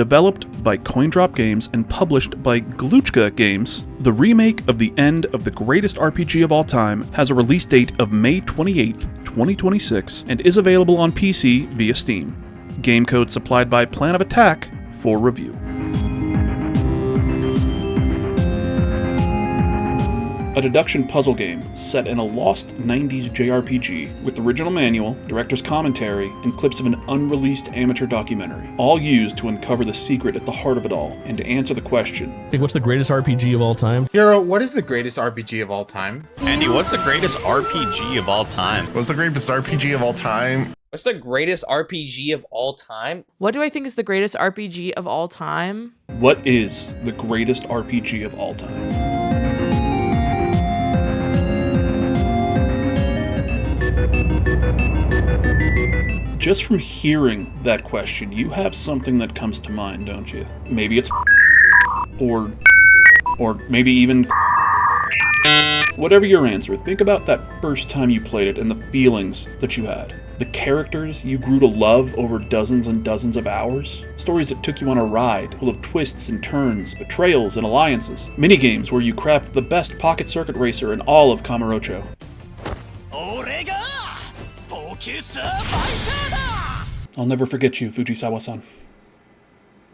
Developed by Coindrop Games and published by Glootchke Games, the remake of the end of the greatest RPG of all time has a release date of May 28th, 2026, and is available on PC via Steam. Game code supplied by Plan of Attack for review. A deduction puzzle game set in a lost 90s JRPG with original manual, director's commentary, and clips of an unreleased amateur documentary, all used to uncover the secret at the heart of it all and to answer the question. What's the greatest RPG of all time? Hero, what is the greatest RPG of all time? Andy, what's the greatest RPG of all time? What's the greatest RPG of all time? What's the greatest RPG of all time? What do I think is the greatest RPG of all time? What is the greatest RPG of all time? Just from hearing that question, you have something that comes to mind, don't you? Maybe it's or maybe even whatever your answer. Think about that first time you played it and the feelings that you had. The characters you grew to love over dozens and dozens of hours. Stories that took you on a ride, full of twists and turns, betrayals and alliances. Minigames where you craft the best pocket circuit racer in all of Kamurocho. I'll never forget you, Fujisawa-san.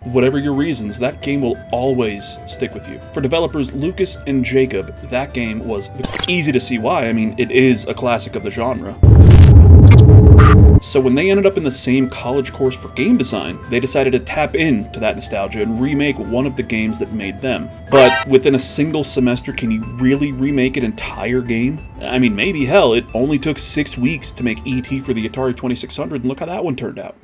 Whatever your reasons, that game will always stick with you. For developers Lucas and Jacob, that game was easy to see why. I mean, it is a classic of the genre. So when they ended up in the same college course for game design, they decided to tap into that nostalgia and remake one of the games that made them. But within a single semester, can you really remake an entire game? I mean, maybe. Hell, it only took 6 weeks to make E.T. for the Atari 2600, and look how that one turned out.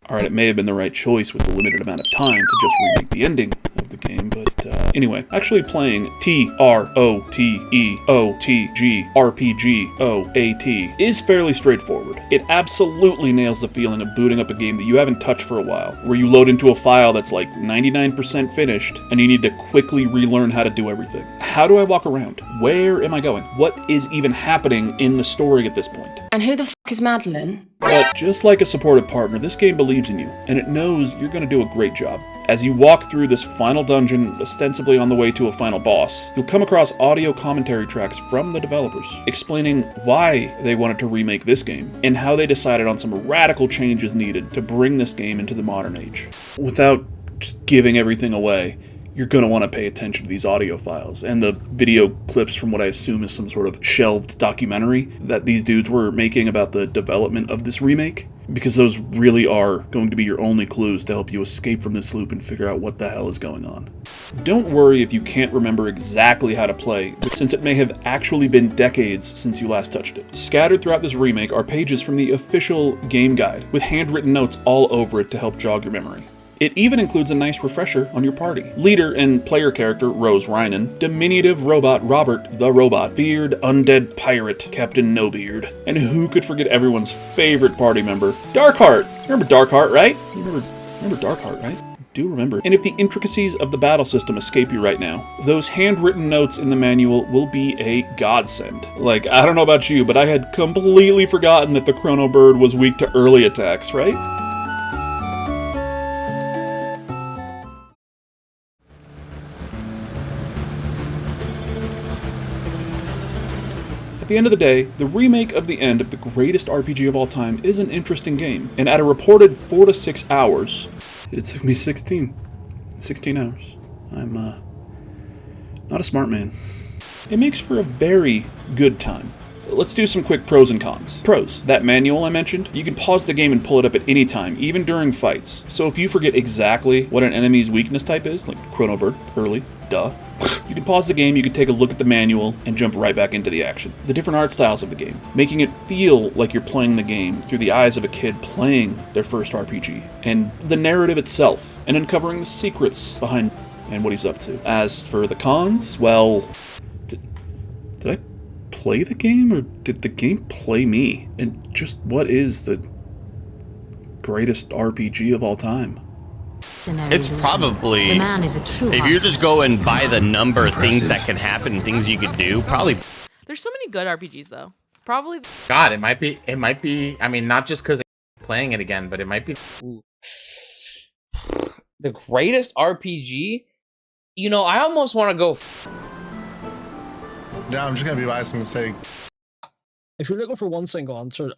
Alright, it may have been the right choice with the limited amount of time to just remake the ending of the game, but anyway, actually playing TROTEOTGRPGOAT is fairly straightforward. It absolutely nails the feeling of booting up a game that you haven't touched for a while, where you load into a file that's like 99% finished, and you need to quickly relearn how to do everything. How do I walk around? Where am I going? What is even happening in the story at this point? And who the f*** is Madeline? But just like a supportive partner, this game believes in you, and it knows you're going to do a great job. As you walk through this final dungeon, ostensibly on the way to a final boss, you'll come across audio commentary tracks from the developers, explaining why they wanted to remake this game, and how they decided on some radical changes needed to bring this game into the modern age. Without just giving everything away, you're going to want to pay attention to these audio files and the video clips from what I assume is some sort of shelved documentary that these dudes were making about the development of this remake, because those really are going to be your only clues to help you escape from this loop and figure out what the hell is going on. Don't worry if you can't remember exactly how to play, since it may have actually been decades since you last touched it. Scattered throughout this remake are pages from the official game guide, with handwritten notes all over it to help jog your memory. It even includes a nice refresher on your party. Leader and player character Rose Rynan, diminutive robot Robert the Robot, feared undead pirate Captain No-Beard, and who could forget everyone's favorite party member, Darkheart. Remember Darkheart, right? Remember Darkheart, right? Do remember. And if the intricacies of the battle system escape you right now, those handwritten notes in the manual will be a godsend. Like, I don't know about you, but I had completely forgotten that the Chrono Bird was weak to early attacks, right? At the end of the day, the remake of the end of the greatest RPG of all time is an interesting game, and at a reported 4 to 6 hours, it took me 16 hours. I'm not a smart man. It makes for a very good time. Let's do some quick pros and cons. Pros. That manual I mentioned, you can pause the game and pull it up at any time, even during fights. So if you forget exactly what an enemy's weakness type is, like Chrono Bird, early, duh, you can pause the game, you can take a look at the manual, and jump right back into the action. The different art styles of the game, making it feel like you're playing the game through the eyes of a kid playing their first RPG. And the narrative itself, and uncovering the secrets behind and what he's up to. As for the cons, well, did I play the game, or did the game play me? And just what is the greatest RPG of all time? It's probably, if you just go and buy the number of things that can happen and things you could do, probably. There's so many good RPGs though. Probably. God, it might be. I mean, not just because playing it again, but it might be. The greatest RPG? You know, I almost want to go. Yeah, I'm just gonna be biased and say If you're looking for one single answer,